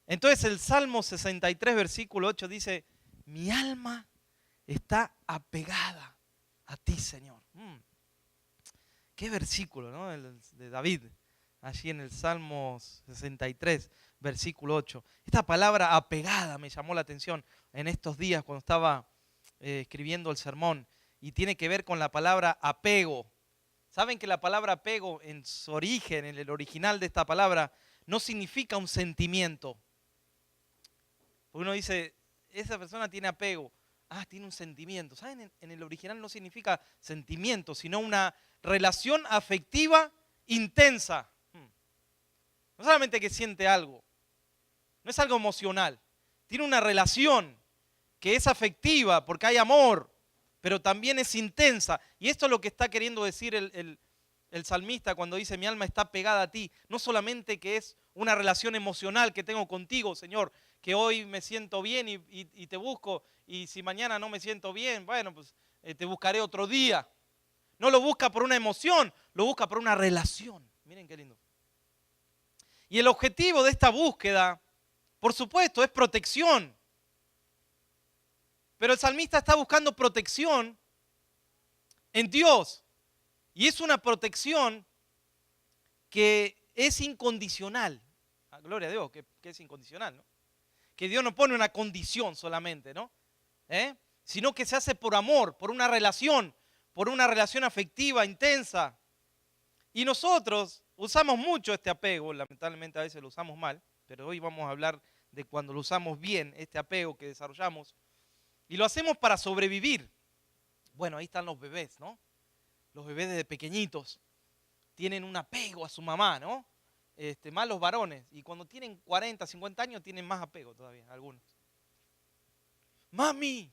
Entonces el Salmo 63, versículo 8 dice, mi alma está apegada a ti, Señor. Qué versículo, ¿no? El de David, allí en el Salmo 63, versículo 8. Esta palabra apegada me llamó la atención en estos días cuando estaba escribiendo el sermón, y tiene que ver con la palabra apego. ¿Saben que la palabra apego en su origen, en el original de esta palabra, no significa un sentimiento? Porque uno dice, esa persona tiene apego. Ah, tiene un sentimiento. ¿Saben? En el original no significa sentimiento, sino una relación afectiva intensa. No solamente que siente algo, no es algo emocional. Tiene una relación que es afectiva porque hay amor, pero también es intensa. Y esto es lo que está queriendo decir el salmista cuando dice, mi alma está pegada a ti. No solamente que es una relación emocional que tengo contigo, Señor, que hoy me siento bien y te busco, y si mañana no me siento bien, bueno, pues te buscaré otro día. No lo busca por una emoción, lo busca por una relación. Miren qué lindo. Y el objetivo de esta búsqueda, por supuesto, es protección. Pero el salmista está buscando protección en Dios. Y es una protección que es incondicional. Gloria a Dios, que es incondicional, ¿no? Que Dios no pone una condición solamente, ¿no? Sino que se hace por amor, por una relación afectiva, intensa. Y nosotros usamos mucho este apego, lamentablemente a veces lo usamos mal, pero hoy vamos a hablar de cuando lo usamos bien, este apego que desarrollamos. Y lo hacemos para sobrevivir. Bueno, ahí están los bebés, ¿no? Los bebés desde pequeñitos tienen un apego a su mamá, ¿no? Más los varones. Y cuando tienen 40, 50 años tienen más apego todavía, algunos. Mami,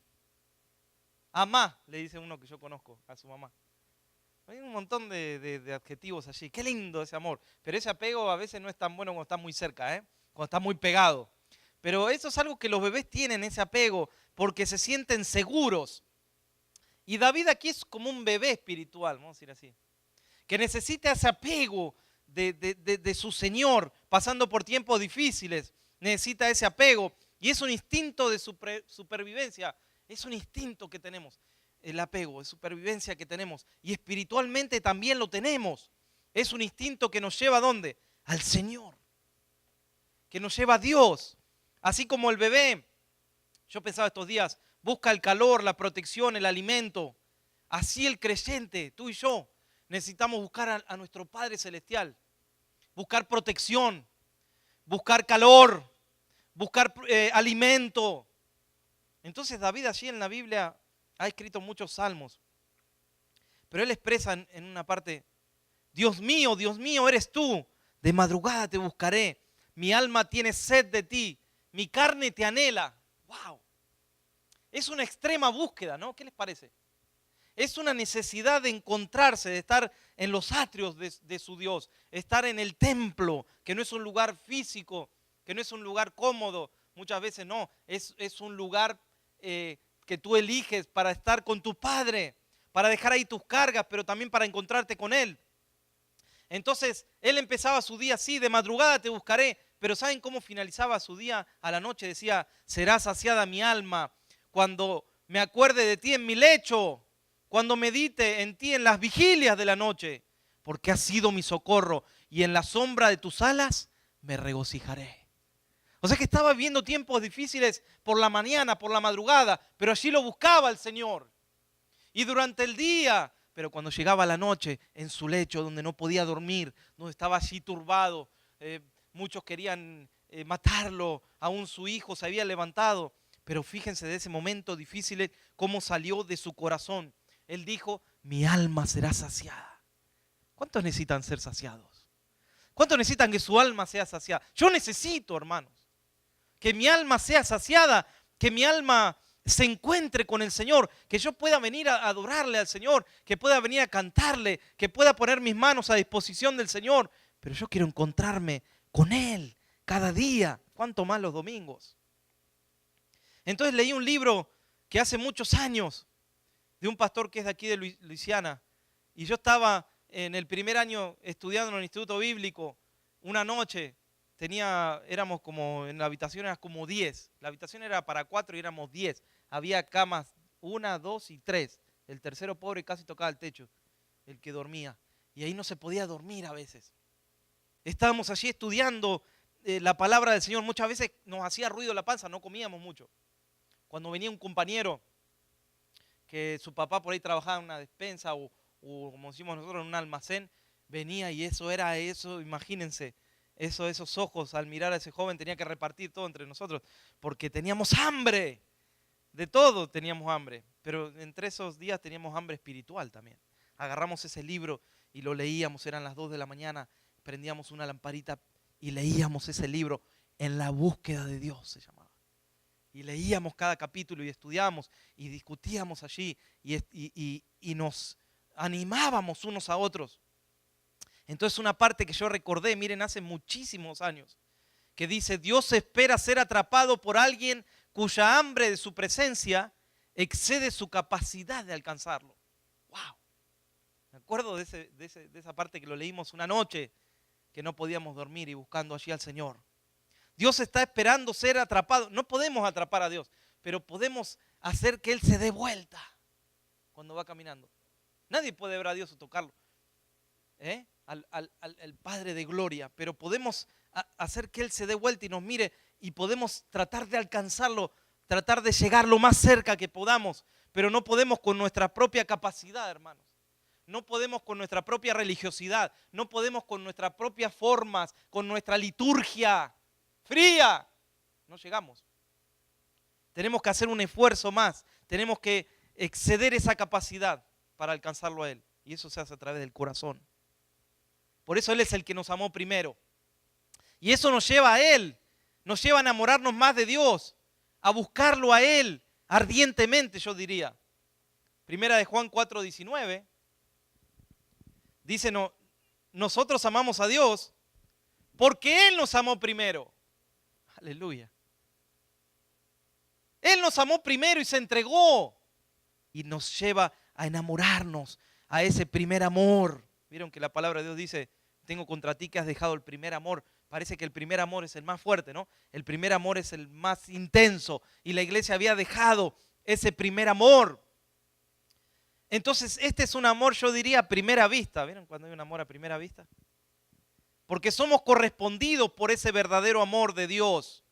amá, le dice uno que yo conozco a su mamá. Hay un montón de adjetivos allí. Qué lindo ese amor. Pero ese apego a veces no es tan bueno cuando está muy cerca, cuando está muy pegado. Pero eso es algo que los bebés tienen, ese apego, porque se sienten seguros. Y David aquí es como un bebé espiritual, vamos a decir así, que necesita ese apego de su Señor, pasando por tiempos difíciles. Necesita ese apego. Y es un instinto de supervivencia. Es un instinto que tenemos. El apego, de supervivencia que tenemos. Y espiritualmente también lo tenemos. Es un instinto que nos lleva ¿a dónde? Al Señor. Que nos lleva a Dios. Así como el bebé, yo pensaba estos días, busca el calor, la protección, el alimento. Así el creyente, tú y yo, necesitamos buscar a nuestro Padre Celestial. Buscar protección, buscar calor, buscar alimento. Entonces David allí en la Biblia ha escrito muchos salmos. Pero él expresa en una parte, Dios mío, eres tú. De madrugada te buscaré. Mi alma tiene sed de ti. Mi carne te anhela. ¡Wow! Es una extrema búsqueda, ¿no? ¿Qué les parece? Es una necesidad de encontrarse, de estar en los atrios de su Dios, estar en el templo, que no es un lugar físico, que no es un lugar cómodo, muchas veces no, es un lugar que tú eliges para estar con tu Padre, para dejar ahí tus cargas, pero también para encontrarte con Él. Entonces, él empezaba su día así, de madrugada te buscaré, pero ¿saben cómo finalizaba su día? A la noche decía, será saciada mi alma cuando me acuerde de ti en mi lecho, cuando medite en ti en las vigilias de la noche, porque has sido mi socorro y en la sombra de tus alas me regocijaré. O sea que estaba viviendo tiempos difíciles por la mañana, por la madrugada, pero allí lo buscaba el Señor. Y durante el día, pero cuando llegaba la noche, en su lecho, donde no podía dormir, donde estaba allí turbado, muchos querían matarlo, aún su hijo se había levantado. Pero fíjense de ese momento difícil, cómo salió de su corazón. Él dijo, mi alma será saciada. ¿Cuántos necesitan ser saciados? ¿Cuántos necesitan que su alma sea saciada? Yo necesito, hermanos, que mi alma sea saciada, que mi alma se encuentre con el Señor, que yo pueda venir a adorarle al Señor, que pueda venir a cantarle, que pueda poner mis manos a disposición del Señor. Pero yo quiero encontrarme con Él cada día, cuanto más los domingos. Entonces leí un libro que hace muchos años, de un pastor que es de aquí de Luisiana, y yo estaba en el primer año estudiando en el Instituto Bíblico, una noche éramos como, en la habitación era como 10. La habitación era para 4 y éramos 10. Había camas 1, 2 y 3. El tercero pobre casi tocaba el techo, el que dormía. Y ahí no se podía dormir a veces. Estábamos allí estudiando la palabra del Señor. Muchas veces nos hacía ruido la panza, no comíamos mucho. Cuando venía un compañero que su papá por ahí trabajaba en una despensa o como decimos nosotros, en un almacén, venía y eso era eso, imagínense, esos ojos al mirar a ese joven tenía que repartir todo entre nosotros, porque teníamos hambre, de todo teníamos hambre, pero entre esos días teníamos hambre espiritual también. Agarramos ese libro y lo leíamos, eran las 2 de la mañana, prendíamos una lamparita y leíamos ese libro, En la búsqueda de Dios se llamaba. Y leíamos cada capítulo y estudiábamos y discutíamos allí y nos animábamos unos a otros. Entonces una parte que yo recordé, miren, hace muchísimos años, que dice: Dios espera ser atrapado por alguien cuya hambre de su presencia excede su capacidad de alcanzarlo. ¡Wow! Me acuerdo de esa parte que lo leímos una noche, que no podíamos dormir y buscando allí al Señor. Dios está esperando ser atrapado. No podemos atrapar a Dios, pero podemos hacer que Él se dé vuelta cuando va caminando. Nadie puede ver a Dios o tocarlo, al Padre de gloria, pero podemos hacer que Él se dé vuelta y nos mire y podemos tratar de alcanzarlo, tratar de llegar lo más cerca que podamos, pero no podemos con nuestra propia capacidad, hermanos. No podemos con nuestra propia religiosidad, no podemos con nuestras propias formas, con nuestra liturgia fría. No llegamos. Tenemos que hacer un esfuerzo más, tenemos que exceder esa capacidad para alcanzarlo a Él. Y eso se hace a través del corazón. Por eso Él es el que nos amó primero. Y eso nos lleva a Él, nos lleva a enamorarnos más de Dios, a buscarlo a Él ardientemente, yo diría. Primera de Juan 4:19 dice: no, nosotros amamos a Dios porque Él nos amó primero. Aleluya. Él nos amó primero y se entregó. Y nos lleva a enamorarnos, a ese primer amor. Vieron que la palabra de Dios dice: tengo contra ti que has dejado el primer amor. Parece que el primer amor es el más fuerte, ¿no? El primer amor es el más intenso. Y la iglesia había dejado ese primer amor. Entonces, este es un amor, yo diría, a primera vista. ¿Vieron cuando hay un amor a primera vista? Porque somos correspondidos por ese verdadero amor de Dios.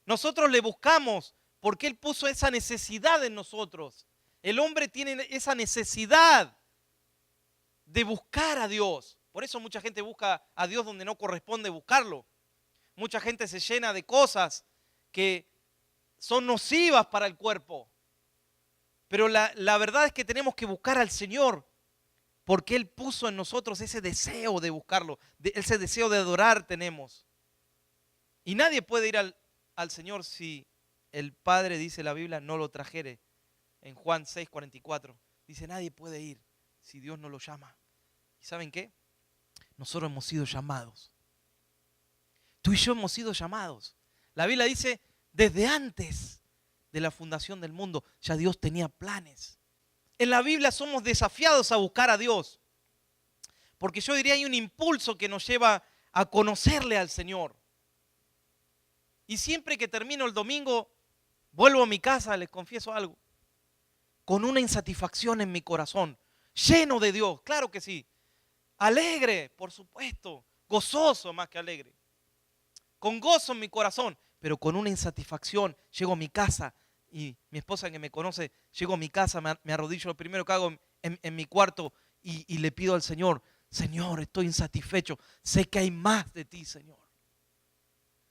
Nosotros le buscamos porque Él puso esa necesidad en nosotros. El hombre tiene esa necesidad de buscar a Dios. Por eso mucha gente busca a Dios donde no corresponde buscarlo. Mucha gente se llena de cosas que son nocivas para el cuerpo. Pero la verdad es que tenemos que buscar al Señor porque Él puso en nosotros ese deseo de buscarlo, ese deseo de adorar tenemos. Y nadie puede ir al Señor si el Padre, dice la Biblia, no lo trajere. En Juan 6:44 dice: nadie puede ir si Dios no lo llama. ¿Y saben qué? Nosotros hemos sido llamados. Tú y yo hemos sido llamados. La Biblia dice: desde antes de la fundación del mundo ya Dios tenía planes. En la Biblia somos desafiados a buscar a Dios. Porque yo diría hay un impulso que nos lleva a conocerle al Señor. Y siempre que termino el domingo, vuelvo a mi casa, les confieso algo, con una insatisfacción en mi corazón, lleno de Dios, claro que sí. Alegre, por supuesto, gozoso más que alegre. Con gozo en mi corazón, pero con una insatisfacción. Llego a mi casa y mi esposa que me conoce, llego a mi casa, me arrodillo, lo primero que hago en mi cuarto y le pido al Señor: Señor, estoy insatisfecho, sé que hay más de ti, Señor.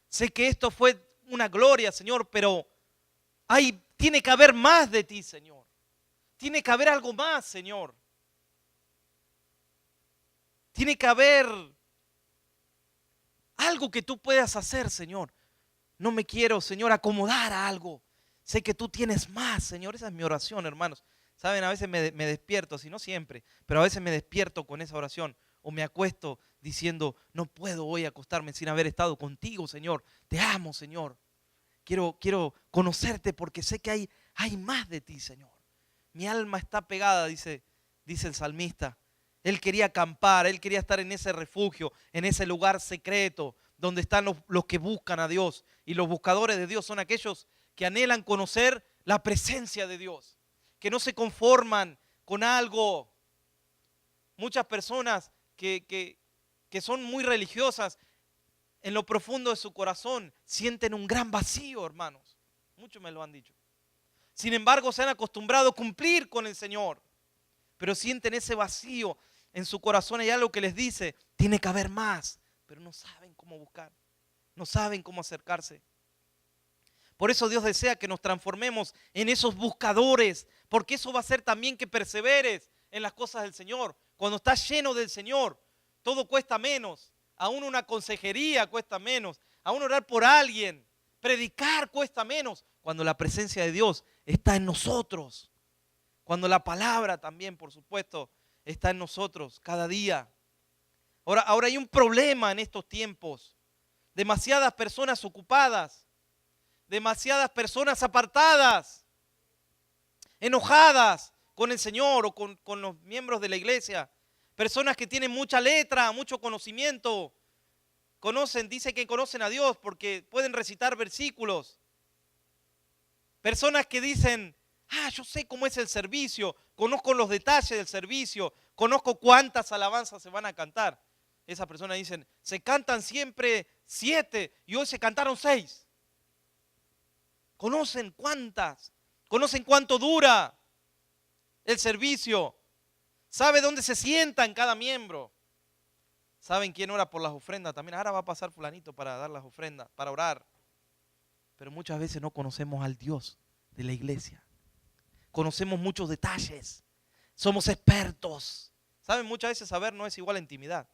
Sé que esto fue una gloria, Señor, pero tiene que haber más de ti, Señor. Tiene que haber algo más, Señor. Tiene que haber algo que tú puedas hacer, Señor. No me quiero, Señor, acomodar a algo. Sé que tú tienes más, Señor. Esa es mi oración, hermanos. Saben, a veces me despierto, si no siempre, pero a veces me despierto con esa oración. O me acuesto diciendo: no puedo hoy acostarme sin haber estado contigo, Señor. Te amo, Señor. Quiero conocerte porque sé que hay más de ti, Señor. Mi alma está pegada, dice el salmista. Él quería acampar, él quería estar en ese refugio, en ese lugar secreto, donde están los que buscan a Dios. Y los buscadores de Dios son aquellos que anhelan conocer la presencia de Dios, que no se conforman con algo. Muchas personas que son muy religiosas, en lo profundo de su corazón, sienten un gran vacío, hermanos. Muchos me lo han dicho. Sin embargo, se han acostumbrado a cumplir con el Señor, pero sienten ese vacío en su corazón. Hay algo que les dice, tiene que haber más, pero no saben cómo buscar, no saben cómo acercarse. Por eso Dios desea que nos transformemos en esos buscadores, porque eso va a hacer también que perseveres en las cosas del Señor. Cuando estás lleno del Señor, todo cuesta menos. Aún una consejería cuesta menos. Aún orar por alguien, predicar cuesta menos. Cuando la presencia de Dios está en nosotros. Cuando la palabra también, por supuesto, está en nosotros cada día. Ahora hay un problema en estos tiempos. Demasiadas personas ocupadas. Demasiadas personas apartadas. Enojadas con el Señor o con los miembros de la iglesia. Personas que tienen mucha letra, mucho conocimiento. Dice que conocen a Dios porque pueden recitar versículos. Personas que dicen, yo sé cómo es el servicio, conozco los detalles del servicio, conozco cuántas alabanzas se van a cantar. Esas personas dicen, se cantan siempre 7 y hoy se cantaron 6. Conocen cuántas, conocen cuánto dura el servicio, sabe dónde se sientan cada miembro, saben quién ora por las ofrendas también. Ahora va a pasar fulanito para dar las ofrendas, para orar. Pero muchas veces no conocemos al Dios de la iglesia. Conocemos muchos detalles, somos expertos. Saben, muchas veces saber no es igual a intimidad.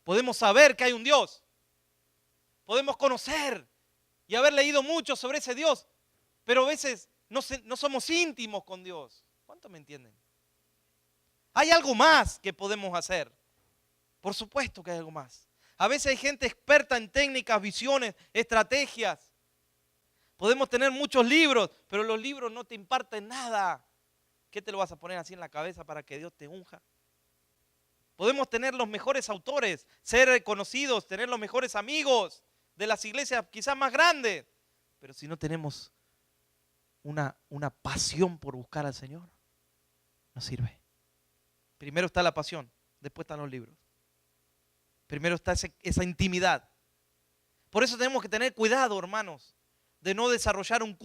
Podemos saber que hay un Dios, podemos conocer y haber leído mucho sobre ese Dios, pero a veces no somos íntimos con Dios. ¿Cuánto me entienden? Hay algo más que podemos hacer. Por supuesto que hay algo más. A veces hay gente experta en técnicas, visiones, estrategias. Podemos tener muchos libros, pero los libros no te imparten nada. ¿Qué te lo vas a poner así en la cabeza para que Dios te unja? Podemos tener los mejores autores, ser reconocidos, tener los mejores amigos de las iglesias quizás más grandes, pero si no tenemos una pasión por buscar al Señor, no sirve. Primero está la pasión, después están los libros. Primero está esa intimidad. Por eso tenemos que tener cuidado, hermanos, de no desarrollar un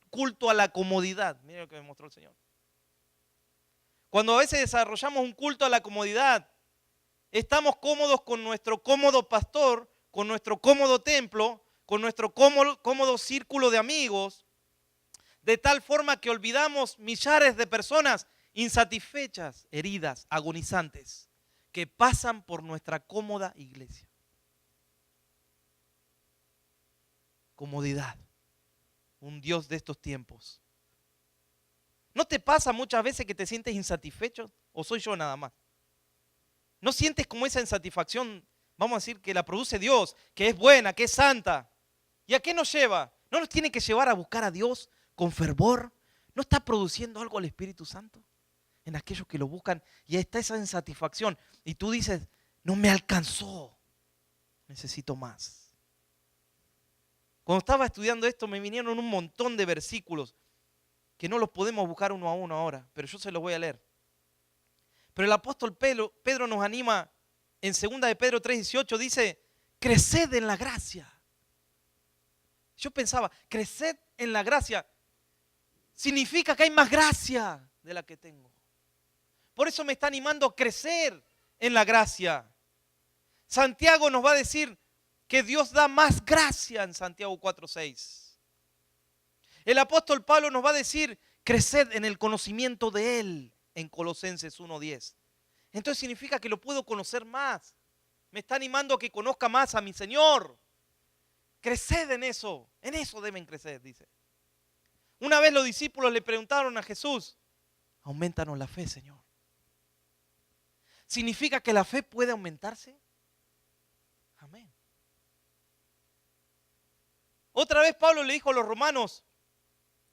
culto a la comodidad. Miren lo que me mostró el Señor. Cuando a veces desarrollamos un culto a la comodidad, estamos cómodos con nuestro cómodo pastor, con nuestro cómodo templo, con nuestro cómodo círculo de amigos, de tal forma que olvidamos millares de personas insatisfechas, heridas, agonizantes, que pasan por nuestra cómoda iglesia. Comodidad, un Dios de estos tiempos. ¿No te pasa muchas veces que te sientes insatisfecho? ¿O soy yo nada más? ¿No sientes como esa insatisfacción, vamos a decir, que la produce Dios, que es buena, que es santa? ¿Y a qué nos lleva? ¿No nos tiene que llevar a buscar a Dios con fervor? ¿No está produciendo algo el Espíritu Santo en aquellos que lo buscan? Y ahí está esa insatisfacción. Y tú dices, no me alcanzó, necesito más. Cuando estaba estudiando esto me vinieron un montón de versículos que no los podemos buscar uno a uno ahora, pero yo se los voy a leer. Pero el apóstol Pedro nos anima en 2 de Pedro 3:18, dice, creced en la gracia. Yo pensaba, creced en la gracia significa que hay más gracia de la que tengo. Por eso me está animando a crecer en la gracia. Santiago nos va a decir que Dios da más gracia en Santiago 4:6. El apóstol Pablo nos va a decir, creced en el conocimiento de Él en Colosenses 1:10. Entonces significa que lo puedo conocer más. Me está animando a que conozca más a mi Señor. Creced en eso deben crecer, dice. Una vez los discípulos le preguntaron a Jesús, aumentanos la fe, Señor. ¿Significa que la fe puede aumentarse? Amén. Otra vez Pablo le dijo a los romanos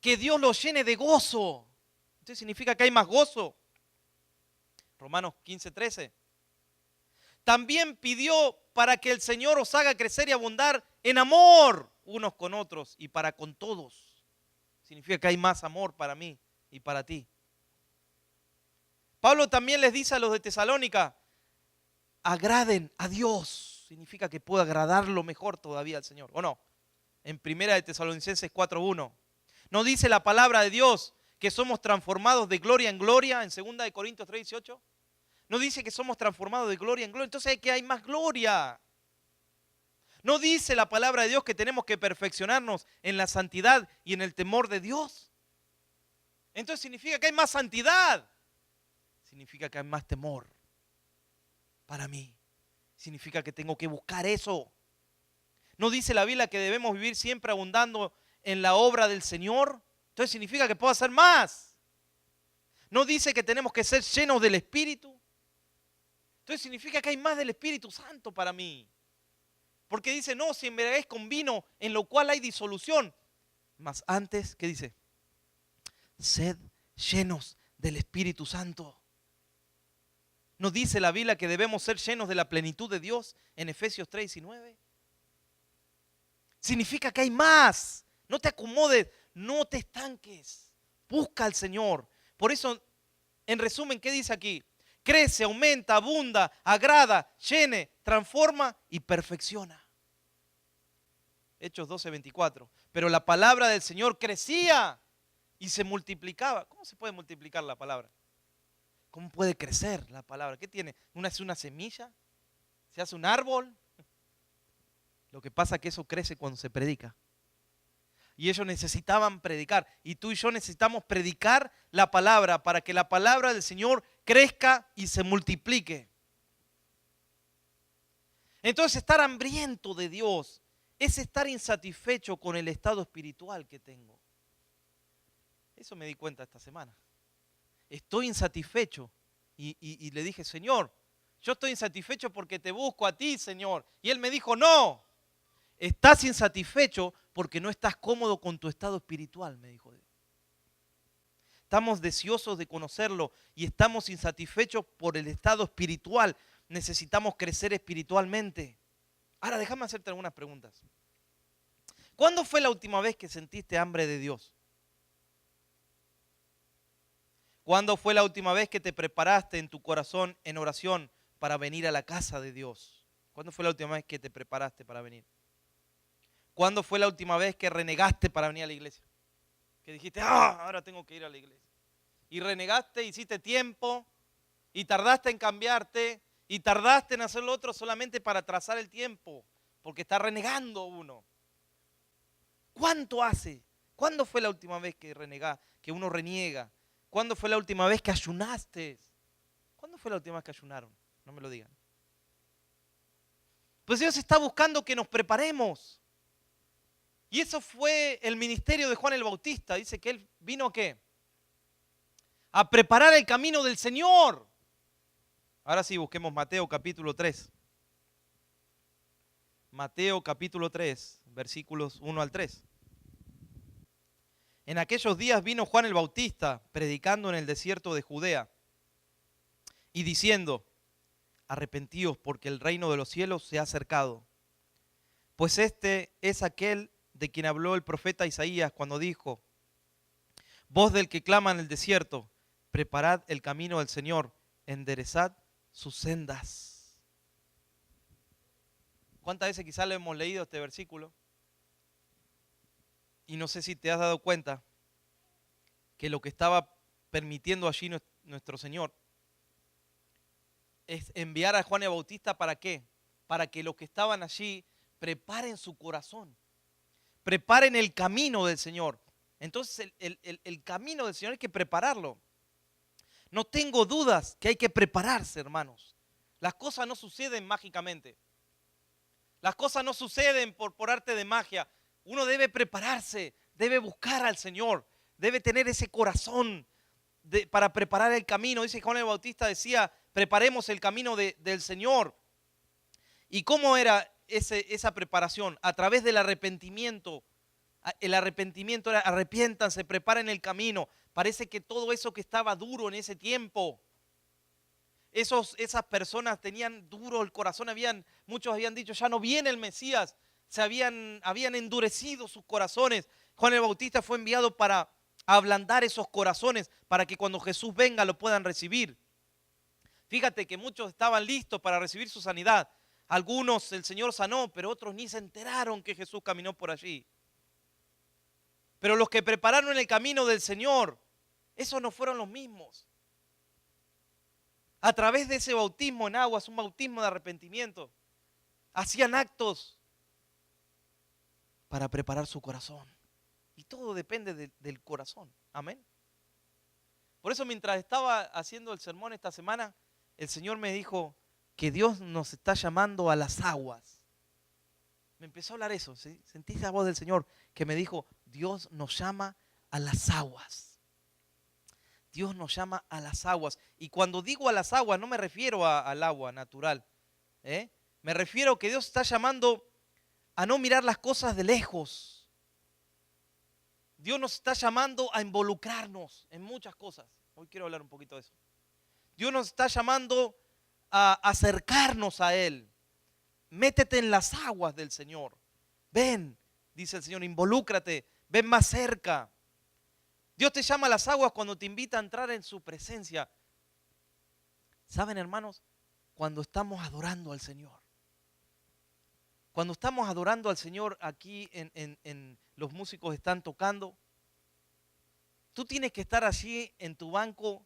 que Dios los llene de gozo. Entonces significa que hay más gozo. Romanos 15:13. También pidió para que el Señor os haga crecer y abundar en amor unos con otros y para con todos. Significa que hay más amor para mí y para ti. Pablo también les dice a los de Tesalónica, agraden a Dios. Significa que puedo agradarlo mejor todavía al Señor, ¿o no? En 1 de Tesalonicenses 4:1. ¿No dice la palabra de Dios que somos transformados de gloria en gloria en 2 de Corintios 3:18? ¿No dice que somos transformados de gloria en gloria? Entonces hay que hay más gloria. ¿No dice la palabra de Dios que tenemos que perfeccionarnos en la santidad y en el temor de Dios? Entonces significa que hay más santidad. Significa que hay más temor para mí. Significa que tengo que buscar eso. ¿No dice la Biblia que debemos vivir siempre abundando en la obra del Señor? Entonces significa que puedo hacer más. ¿No dice que tenemos que ser llenos del Espíritu? Entonces significa que hay más del Espíritu Santo para mí. Porque dice, no, si embriaguéis con vino en lo cual hay disolución. Mas antes, ¿qué dice? Sed llenos del Espíritu Santo. ¿No dice la Biblia que debemos ser llenos de la plenitud de Dios en Efesios 3:19? Significa que hay más. No te acomodes, no te estanques. Busca al Señor. Por eso, en resumen, ¿qué dice aquí? Crece, aumenta, abunda, agrada, llene, transforma y perfecciona. Hechos 12:24. Pero la palabra del Señor crecía y se multiplicaba. ¿Cómo se puede multiplicar la palabra? ¿Cómo puede crecer la palabra? ¿Qué tiene? ¿Es una semilla? ¿Se hace un árbol? Lo que pasa es que eso crece cuando se predica. Y ellos necesitaban predicar. Y tú y yo necesitamos predicar la palabra para que la palabra del Señor crezca y se multiplique. Entonces, estar hambriento de Dios es estar insatisfecho con el estado espiritual que tengo. Eso me di cuenta esta semana. Estoy insatisfecho. Y le dije, Señor, yo estoy insatisfecho porque te busco a ti, Señor. Y Él me dijo, no, estás insatisfecho porque no estás cómodo con tu estado espiritual, me dijo Dios. Estamos deseosos de conocerlo y estamos insatisfechos por el estado espiritual. Necesitamos crecer espiritualmente. Ahora déjame hacerte algunas preguntas. ¿Cuándo fue la última vez que sentiste hambre de Dios? ¿Cuándo fue la última vez que te preparaste en tu corazón en oración para venir a la casa de Dios? ¿Cuándo fue la última vez que te preparaste para venir? ¿Cuándo fue la última vez que renegaste para venir a la iglesia? Que dijiste, ahora tengo que ir a la iglesia. Y renegaste, hiciste tiempo, y tardaste en cambiarte, y tardaste en hacer lo otro solamente para atrasar el tiempo, porque está renegando uno. ¿Cuánto hace? ¿Cuándo fue la última vez que uno reniega? ¿Cuándo fue la última vez que ayunaste? ¿Cuándo fue la última vez que ayunaron? No me lo digan. Pues Dios está buscando que nos preparemos. Y eso fue el ministerio de Juan el Bautista. Dice que él vino ¿a qué? A preparar el camino del Señor. Ahora sí, busquemos Mateo capítulo 3. Mateo capítulo 3, versículos 1 al 3. En aquellos días vino Juan el Bautista predicando en el desierto de Judea y diciendo, arrepentíos porque el reino de los cielos se ha acercado. Pues este es aquel de quien habló el profeta Isaías cuando dijo, voz del que clama en el desierto, preparad el camino del Señor, enderezad sus sendas. ¿Cuántas veces quizás lo hemos leído este versículo? Y no sé si te has dado cuenta que lo que estaba permitiendo allí nuestro Señor es enviar a Juan el Bautista, ¿para qué? Para que los que estaban allí preparen su corazón, preparen el camino del Señor. Entonces el camino del Señor hay que prepararlo. No tengo dudas que hay que prepararse, hermanos. Las cosas no suceden mágicamente. Las cosas no suceden por arte de magia. Uno debe prepararse, debe buscar al Señor, debe tener ese corazón para preparar el camino. Dice Juan el Bautista, decía, preparemos el camino del Señor. ¿Y cómo era esa preparación? A través del arrepentimiento. El arrepentimiento era, arrepiéntanse, preparen el camino. Parece que todo eso que estaba duro en ese tiempo, esas personas tenían duro el corazón, muchos habían dicho, ya no viene el Mesías, habían endurecido sus corazones. Juan el Bautista fue enviado para ablandar esos corazones, para que cuando Jesús venga lo puedan recibir. Fíjate que muchos estaban listos para recibir su sanidad. Algunos el Señor sanó, pero otros ni se enteraron que Jesús caminó por allí. Pero los que prepararon el camino del Señor, esos no fueron los mismos. A través de ese bautismo en aguas, un bautismo de arrepentimiento, hacían actos para preparar su corazón. Y todo depende del corazón. Amén. Por eso mientras estaba haciendo el sermón esta semana, el Señor me dijo que Dios nos está llamando a las aguas. Me empezó a hablar eso, ¿sí? Sentí esa voz del Señor que me dijo, Dios nos llama a las aguas. Dios nos llama a las aguas. Y cuando digo a las aguas, no me refiero al agua natural. Me refiero a que Dios está llamando a no mirar las cosas de lejos. Dios nos está llamando a involucrarnos en muchas cosas. Hoy quiero hablar un poquito de eso. Dios nos está llamando a acercarnos a Él. Métete en las aguas del Señor. Ven, dice el Señor, involúcrate, ven más cerca. Dios te llama a las aguas cuando te invita a entrar en su presencia. ¿Saben, hermanos? Cuando estamos adorando al Señor. Cuando estamos adorando al Señor, aquí los músicos están tocando. Tú tienes que estar allí en tu banco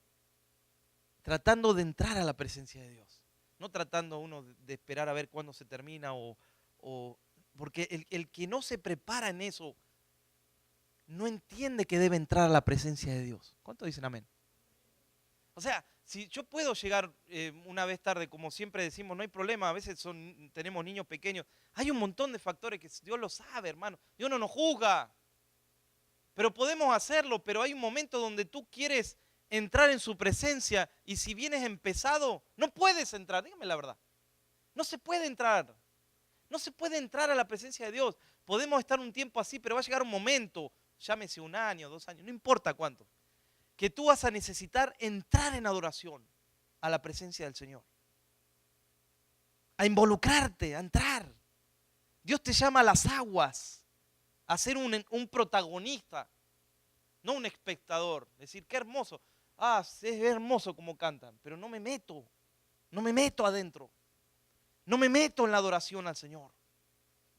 tratando de entrar a la presencia de Dios. No tratando uno de esperar a ver cuándo se termina porque el que no se prepara en eso no entiende que debe entrar a la presencia de Dios. ¿Cuántos dicen amén? O sea, si yo puedo llegar una vez tarde, como siempre decimos, no hay problema, a veces tenemos niños pequeños. Hay un montón de factores que Dios lo sabe, hermano. Dios no nos juzga. Pero podemos hacerlo, pero hay un momento donde tú quieres entrar en su presencia y si vienes empezado, no puedes entrar, dígame la verdad. No se puede entrar. No se puede entrar a la presencia de Dios. Podemos estar un tiempo así, pero va a llegar un momento, llámese 1 año, 2 años, no importa cuánto, que tú vas a necesitar entrar en adoración a la presencia del Señor. A involucrarte, a entrar. Dios te llama a las aguas, a ser un protagonista, no un espectador. Decir, qué hermoso. Es hermoso como cantan, pero no me meto adentro. No me meto en la adoración al Señor.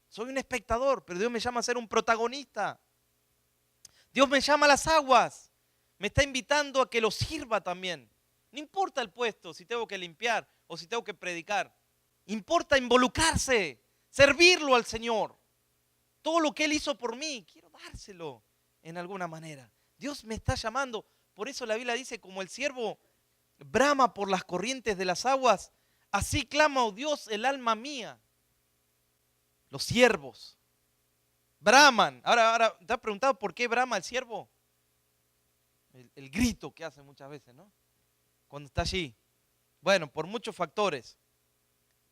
Soy un espectador, pero Dios me llama a ser un protagonista. Dios me llama a las aguas. Me está invitando a que lo sirva también. No importa el puesto, si tengo que limpiar o si tengo que predicar. Importa involucrarse, servirlo al Señor. Todo lo que Él hizo por mí, quiero dárselo en alguna manera. Dios me está llamando. Por eso la Biblia dice, como el siervo brama por las corrientes de las aguas, así clama, oh Dios, el alma mía. Los siervos braman. Ahora, ¿te has preguntado por qué brama el siervo? El grito que hace muchas veces, ¿no? Cuando está allí. Bueno, por muchos factores.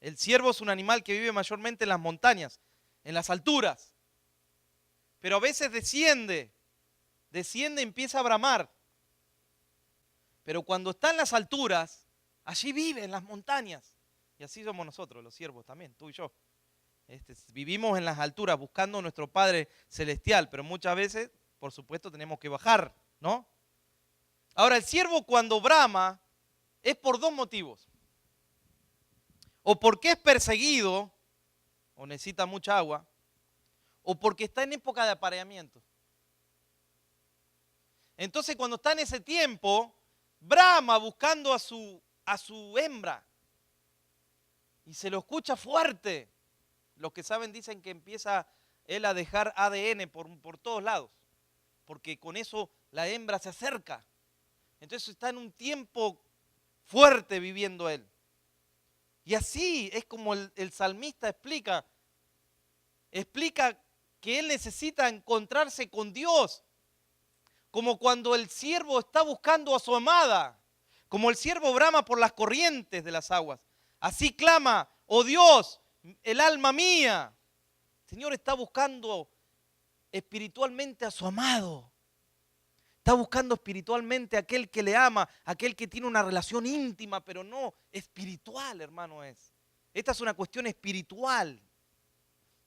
El ciervo es un animal que vive mayormente en las montañas, en las alturas. Pero a veces desciende y empieza a bramar. Pero cuando está en las alturas, allí vive en las montañas. Y así somos nosotros, los siervos también, tú y yo. Vivimos en las alturas buscando a nuestro Padre Celestial, pero muchas veces, por supuesto, tenemos que bajar, ¿no? Ahora, el siervo cuando brama es por 2 motivos. O porque es perseguido, o necesita mucha agua, o porque está en época de apareamiento. Entonces, cuando está en ese tiempo, brama buscando a su hembra. Y se lo escucha fuerte. Los que saben dicen que empieza él a dejar ADN por todos lados. Porque con eso la hembra se acerca. Entonces está en un tiempo fuerte viviendo él. Y así es como el salmista explica que él necesita encontrarse con Dios. Como cuando el siervo está buscando a su amada. Como el siervo brama por las corrientes de las aguas. Así clama, oh Dios, el alma mía. El Señor está buscando espiritualmente a su amado. Está buscando espiritualmente a aquel que le ama, aquel que tiene una relación íntima, pero no espiritual, hermano, es. Esta es una cuestión espiritual.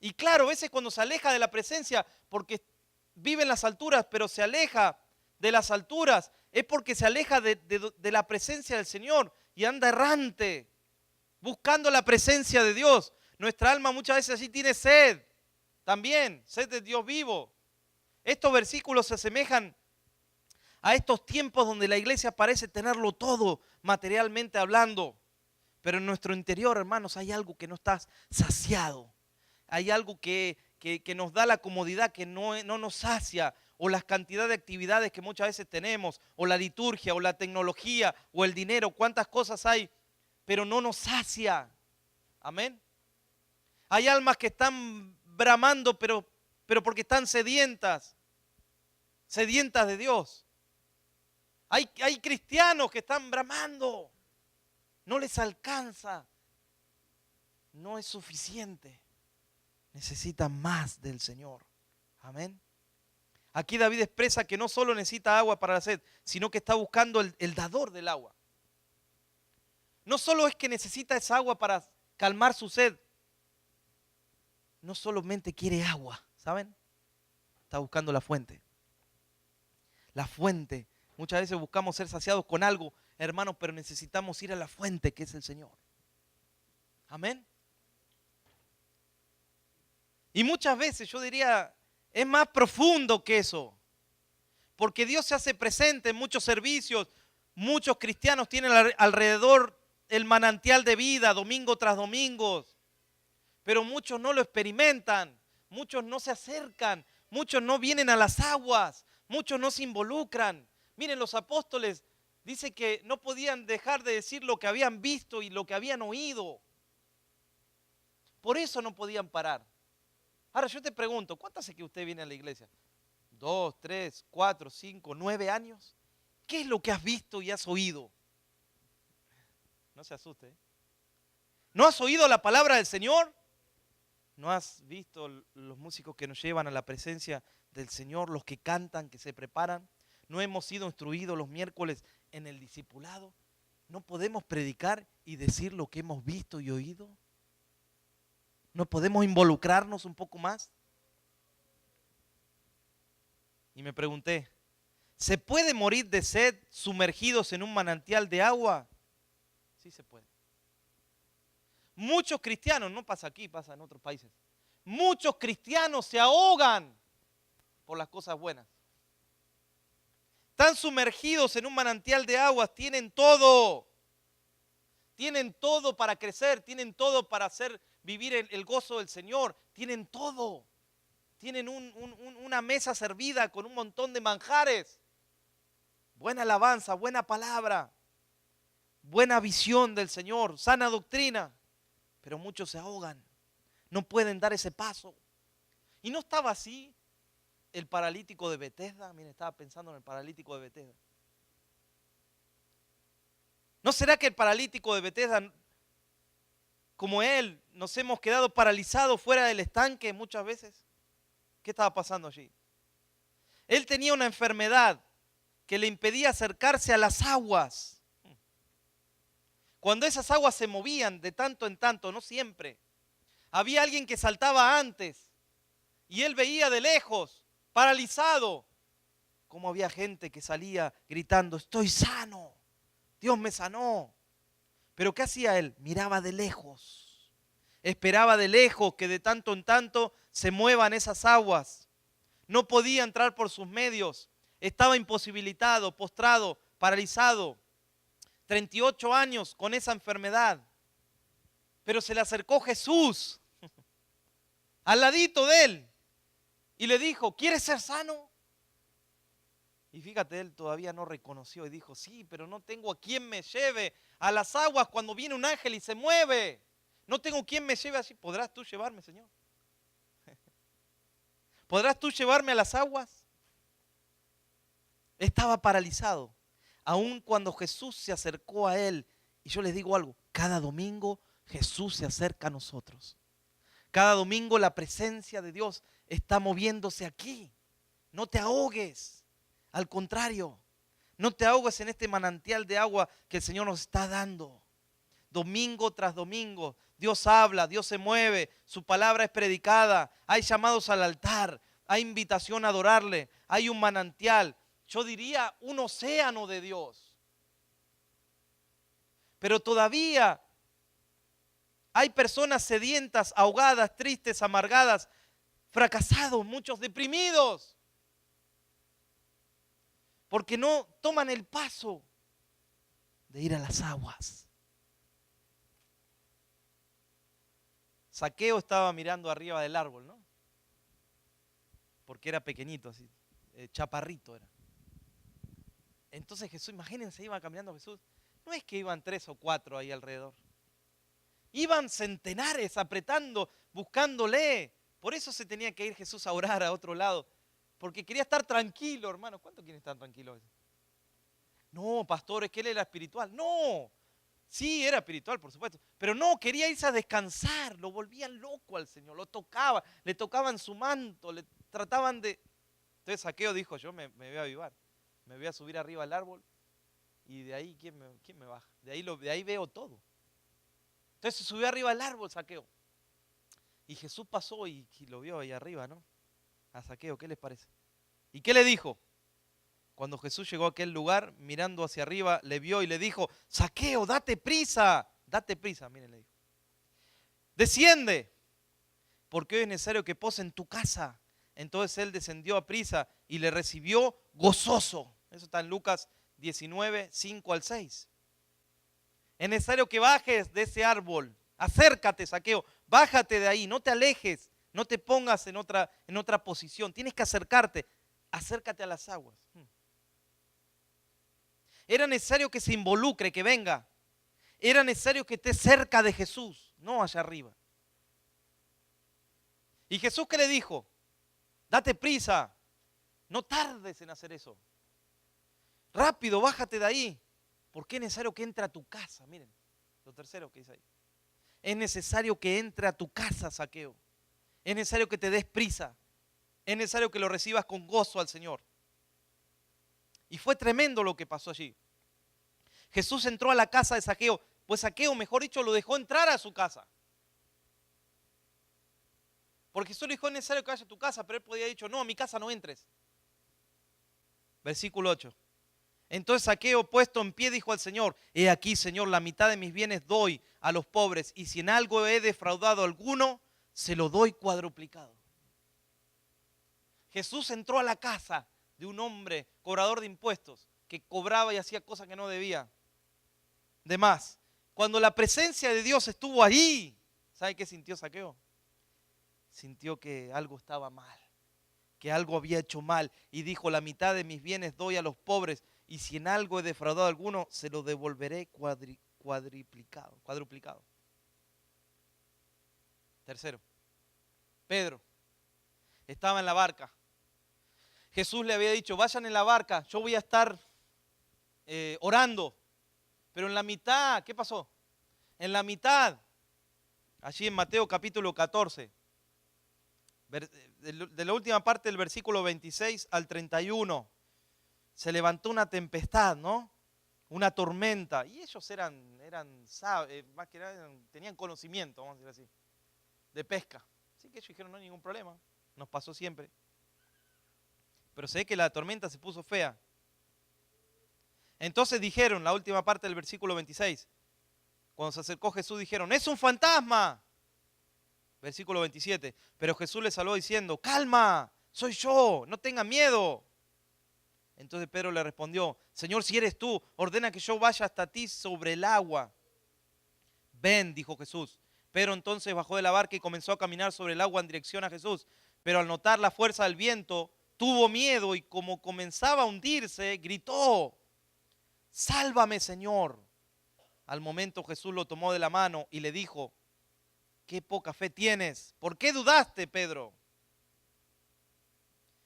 Y claro, a veces cuando se aleja de la presencia, porque vive en las alturas, pero se aleja de las alturas, es porque se aleja de la presencia del Señor y anda errante, buscando la presencia de Dios. Nuestra alma muchas veces allí tiene sed, también, sed de Dios vivo. Estos versículos se asemejan a estos tiempos donde la iglesia parece tenerlo todo materialmente hablando, pero en nuestro interior, hermanos, hay algo que no está saciado. Hay algo que nos da la comodidad que no nos sacia, o las cantidades de actividades que muchas veces tenemos, o la liturgia, o la tecnología, o el dinero, cuántas cosas hay, pero no nos sacia. Amén. Hay almas que están bramando, pero porque están sedientas de Dios. Hay cristianos que están bramando, no les alcanza, no es suficiente. Necesitan más del Señor. Amén. Aquí David expresa que no solo necesita agua para la sed, sino que está buscando el dador del agua. No solo es que necesita esa agua para calmar su sed, no solamente quiere agua, ¿saben? Está buscando la fuente. La fuente. Muchas veces buscamos ser saciados con algo, hermanos, pero necesitamos ir a la fuente que es el Señor. Amén. Y muchas veces yo diría, es más profundo que eso. Porque Dios se hace presente en muchos servicios. Muchos cristianos tienen alrededor el manantial de vida, domingo tras domingo. Pero muchos no lo experimentan. Muchos no se acercan. Muchos no vienen a las aguas. Muchos no se involucran. Miren, los apóstoles dicen que no podían dejar de decir lo que habían visto y lo que habían oído. Por eso no podían parar. Ahora yo te pregunto, ¿cuánto hace que usted viene a la iglesia? 2, 3, 4, 5, 9 años. ¿Qué es lo que has visto y has oído? No se asuste, ¿eh? ¿No has oído la palabra del Señor? ¿No has visto los músicos que nos llevan a la presencia del Señor, los que cantan, que se preparan? ¿No hemos sido instruidos los miércoles en el discipulado? ¿No podemos predicar y decir lo que hemos visto y oído? ¿No podemos involucrarnos un poco más? Y me pregunté, ¿se puede morir de sed sumergidos en un manantial de agua? Sí se puede. Muchos cristianos, no pasa aquí, pasa en otros países, muchos cristianos se ahogan por las cosas buenas. Están sumergidos en un manantial de aguas, tienen todo. Tienen todo para crecer, tienen todo para vivir el gozo del Señor, tienen todo. Tienen una mesa servida con un montón de manjares. Buena alabanza, buena palabra, buena visión del Señor, sana doctrina. Pero muchos se ahogan, no pueden dar ese paso. ¿Y no estaba así el paralítico de Betesda? Miren, estaba pensando en el paralítico de Betesda. ¿No será que el paralítico de Betesda, como él, nos hemos quedado paralizados fuera del estanque muchas veces? ¿Qué estaba pasando allí? Él tenía una enfermedad que le impedía acercarse a las aguas. Cuando esas aguas se movían de tanto en tanto, no siempre, había alguien que saltaba antes y él veía de lejos, paralizado, cómo había gente que salía gritando, estoy sano, Dios me sanó. Pero ¿qué hacía él? Miraba de lejos, esperaba de lejos que de tanto en tanto se muevan esas aguas. No podía entrar por sus medios, estaba imposibilitado, postrado, paralizado. 38 años con esa enfermedad. Pero se le acercó Jesús al ladito de él y le dijo, ¿quieres ser sano? Y fíjate, él todavía no reconoció y dijo, sí, pero no tengo a quien me lleve a las aguas cuando viene un ángel y se mueve. No tengo quien me lleve así. ¿Podrás tú llevarme, Señor? ¿Podrás tú llevarme a las aguas? Estaba paralizado. Aun cuando Jesús se acercó a él, y yo les digo algo, cada domingo Jesús se acerca a nosotros. Cada domingo la presencia de Dios está moviéndose aquí. No te ahogues. Al contrario, no te ahogues en este manantial de agua que el Señor nos está dando. Domingo tras domingo, Dios habla, Dios se mueve, su palabra es predicada, hay llamados al altar, hay invitación a adorarle, hay un manantial, yo diría un océano de Dios. Pero todavía hay personas sedientas, ahogadas, tristes, amargadas, fracasados, muchos deprimidos, porque no toman el paso de ir a las aguas. Zaqueo estaba mirando arriba del árbol, ¿no? Porque era pequeñito, así, chaparrito era. Entonces Jesús, imagínense, iba caminando Jesús. No es que iban 3 o 4 ahí alrededor. Iban centenares apretando, buscándole. Por eso se tenía que ir Jesús a orar a otro lado. Porque quería estar tranquilo, hermano. ¿Cuántos quieren estar tranquilos? No, pastor, es que él era espiritual. No, sí, era espiritual, por supuesto. Pero no, quería irse a descansar. Lo volvían loco al Señor. Lo tocaba, le tocaban su manto, le trataban de... Entonces Zaqueo dijo, yo me voy a avivar. Me voy a subir arriba al árbol. Y de ahí, ¿quién me baja? De ahí veo todo. Entonces se subió arriba al árbol Zaqueo. Y Jesús pasó y lo vio ahí arriba, ¿no? A Zaqueo, ¿qué les parece? ¿Y qué le dijo? Cuando Jesús llegó a aquel lugar, mirando hacia arriba, le vio y le dijo, Zaqueo, date prisa, miren, le dijo. Desciende, porque hoy es necesario que pose en tu casa. Entonces él descendió a prisa y le recibió gozoso. Eso está en Lucas 19, 5 al 6. Es necesario que bajes de ese árbol. Acércate, Zaqueo, bájate de ahí, no te alejes, no te pongas en otra posición. Tienes que acercarte, acércate a las aguas. Era necesario que se involucre, que venga. Era necesario que esté cerca de Jesús, no allá arriba. ¿Y Jesús qué le dijo? Date prisa, no tardes en hacer eso. Rápido, bájate de ahí, porque es necesario que entre a tu casa. Miren, lo tercero que dice ahí. Es necesario que entre a tu casa, Zaqueo. Es necesario que te des prisa. Es necesario que lo recibas con gozo al Señor. Y fue tremendo lo que pasó allí. Jesús entró a la casa de Zaqueo, pues Zaqueo, mejor dicho, lo dejó entrar a su casa. Porque Jesús le dijo, es necesario que vaya a tu casa, pero él podía haber dicho, no, a mi casa no entres. Versículo 8. Entonces Zaqueo, puesto en pie, dijo al Señor, he aquí, Señor, la mitad de mis bienes doy a los pobres, y si en algo he defraudado a alguno, se lo doy cuadruplicado. Jesús entró a la casa de un hombre cobrador de impuestos, que cobraba y hacía cosas que no debía. De más, cuando la presencia de Dios estuvo ahí, ¿sabe qué sintió Zaqueo? Sintió que algo estaba mal, que algo había hecho mal, y dijo, la mitad de mis bienes doy a los pobres, y si en algo he defraudado a alguno, se lo devolveré cuadruplicado. Tercero, Pedro estaba en la barca. Jesús le había dicho, vayan en la barca, yo voy a estar orando. Pero en la mitad, ¿qué pasó? En la mitad, allí en Mateo capítulo 14, de la última parte del versículo 26 al 31, se levantó una tempestad, ¿no? Una tormenta. Y ellos más que nada, tenían conocimiento, vamos a decir así, de pesca. Así que ellos dijeron, no hay ningún problema, nos pasó siempre. Pero se ve que la tormenta se puso fea. Entonces dijeron, la última parte del versículo 26, cuando se acercó Jesús dijeron, es un fantasma. Versículo 27, pero Jesús les habló diciendo, calma, soy yo, no tengan miedo. Entonces Pedro le respondió, Señor, si eres tú, ordena que yo vaya hasta ti sobre el agua. Ven, dijo Jesús. Pedro entonces bajó de la barca y comenzó a caminar sobre el agua en dirección a Jesús. Pero al notar la fuerza del viento, tuvo miedo y como comenzaba a hundirse, gritó, sálvame, Señor. Al momento Jesús lo tomó de la mano y le dijo, qué poca fe tienes. ¿Por qué dudaste, Pedro?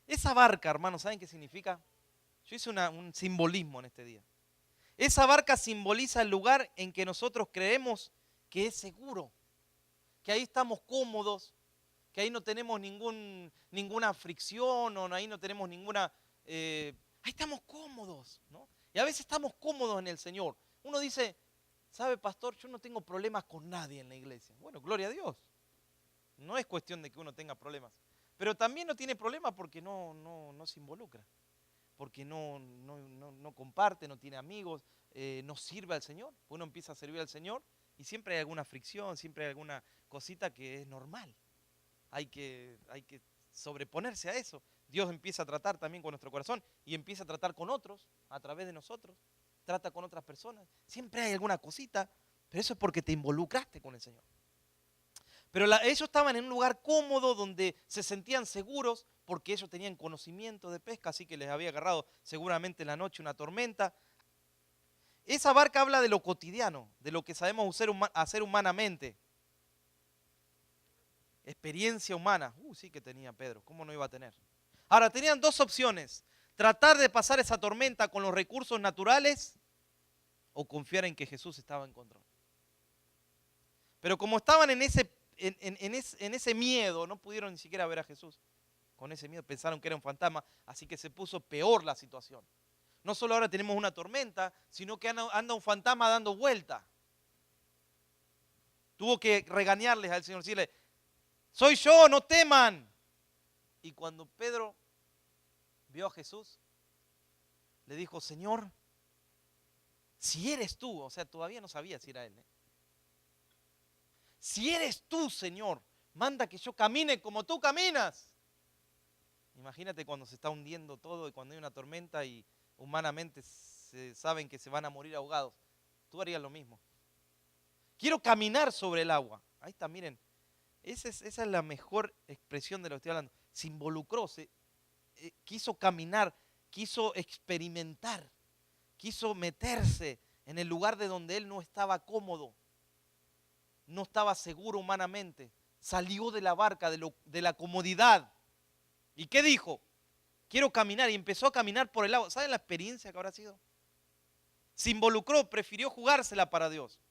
Esa barca, hermanos, ¿saben qué significa? Yo hice un simbolismo en este día. Esa barca simboliza el lugar en que nosotros creemos que es seguro, que ahí estamos cómodos, que ahí no tenemos ninguna fricción o ahí no tenemos ninguna... Ahí estamos cómodos, ¿no? Y a veces estamos cómodos en el Señor. Uno dice, ¿sabe, pastor? Yo no tengo problemas con nadie en la iglesia. Bueno, gloria a Dios. No es cuestión de que uno tenga problemas. Pero también no tiene problemas porque no se involucra. Porque no comparte, no tiene amigos, no sirve al Señor. Uno empieza a servir al Señor y siempre hay alguna fricción, siempre hay alguna cosita que es normal. Hay que sobreponerse a eso. Dios empieza a tratar también con nuestro corazón y empieza a tratar con otros a través de nosotros. Trata con otras personas. Siempre hay alguna cosita, pero eso es porque te involucraste con el Señor. Pero ellos estaban en un lugar cómodo donde se sentían seguros porque ellos tenían conocimiento de pesca, así que les había agarrado seguramente en la noche una tormenta. Esa barca habla de lo cotidiano, de lo que sabemos hacer humanamente. Experiencia humana. Sí que tenía Pedro, ¿cómo no iba a tener? Ahora, tenían dos opciones. Tratar de pasar esa tormenta con los recursos naturales o confiar en que Jesús estaba en control. Pero como estaban en ese miedo, no pudieron ni siquiera ver a Jesús. Con ese miedo pensaron que era un fantasma, así que se puso peor la situación. No solo ahora tenemos una tormenta, sino que anda un fantasma dando vuelta. Tuvo que regañarles al Señor, decirle, soy yo, no teman. Y cuando Pedro vio a Jesús, le dijo, Señor, si eres tú, o sea, todavía no sabía si era él. Si eres tú, Señor, manda que yo camine como tú caminas. Imagínate cuando se está hundiendo todo y cuando hay una tormenta y humanamente saben que se van a morir ahogados. Tú harías lo mismo. Quiero caminar sobre el agua. Ahí está, miren. Esa es la mejor expresión de lo que estoy hablando. Se involucró, quiso caminar, quiso experimentar, quiso meterse en el lugar de donde él no estaba cómodo, no estaba seguro humanamente. Salió de la barca, de la comodidad. ¿Y qué dijo? Quiero caminar, y empezó a caminar por el agua. ¿Saben la experiencia que habrá sido? Se involucró, prefirió jugársela para Dios.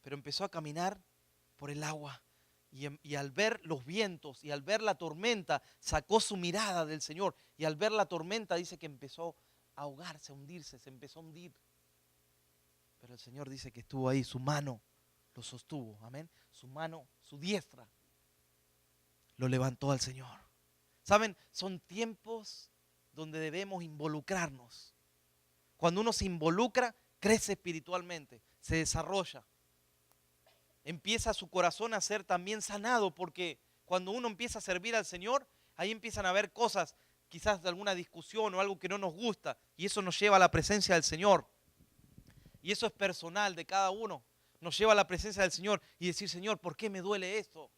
Pero empezó a caminar por el agua. Y al ver los vientos y al ver la tormenta, sacó su mirada del Señor. Y al ver la tormenta dice que empezó a ahogarse, a hundirse, se empezó a hundir. Pero el Señor dice que estuvo ahí, su mano lo sostuvo, amén. Su mano, su diestra, lo levantó al Señor. ¿Saben? Son tiempos donde debemos involucrarnos. Cuando uno se involucra, crece espiritualmente, se desarrolla. Empieza su corazón a ser también sanado, porque cuando uno empieza a servir al Señor, ahí empiezan a haber cosas, quizás de alguna discusión o algo que no nos gusta, y eso nos lleva a la presencia del Señor. Y eso es personal de cada uno. Nos lleva a la presencia del Señor y decir, Señor, ¿por qué me duele esto?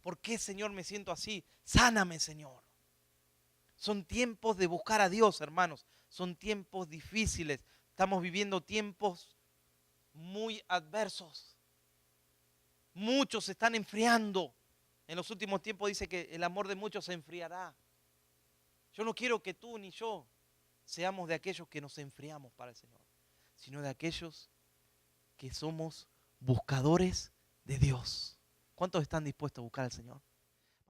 ¿Por qué, Señor, me siento así? Sáname, Señor. Son tiempos de buscar a Dios, hermanos. Son tiempos difíciles. Estamos viviendo tiempos muy adversos. Muchos se están enfriando. En los últimos tiempos dice que el amor de muchos se enfriará. Yo no quiero que tú ni yo seamos de aquellos que nos enfriamos para el Señor, sino de aquellos que somos buscadores de Dios. ¿Cuántos están dispuestos a buscar al Señor?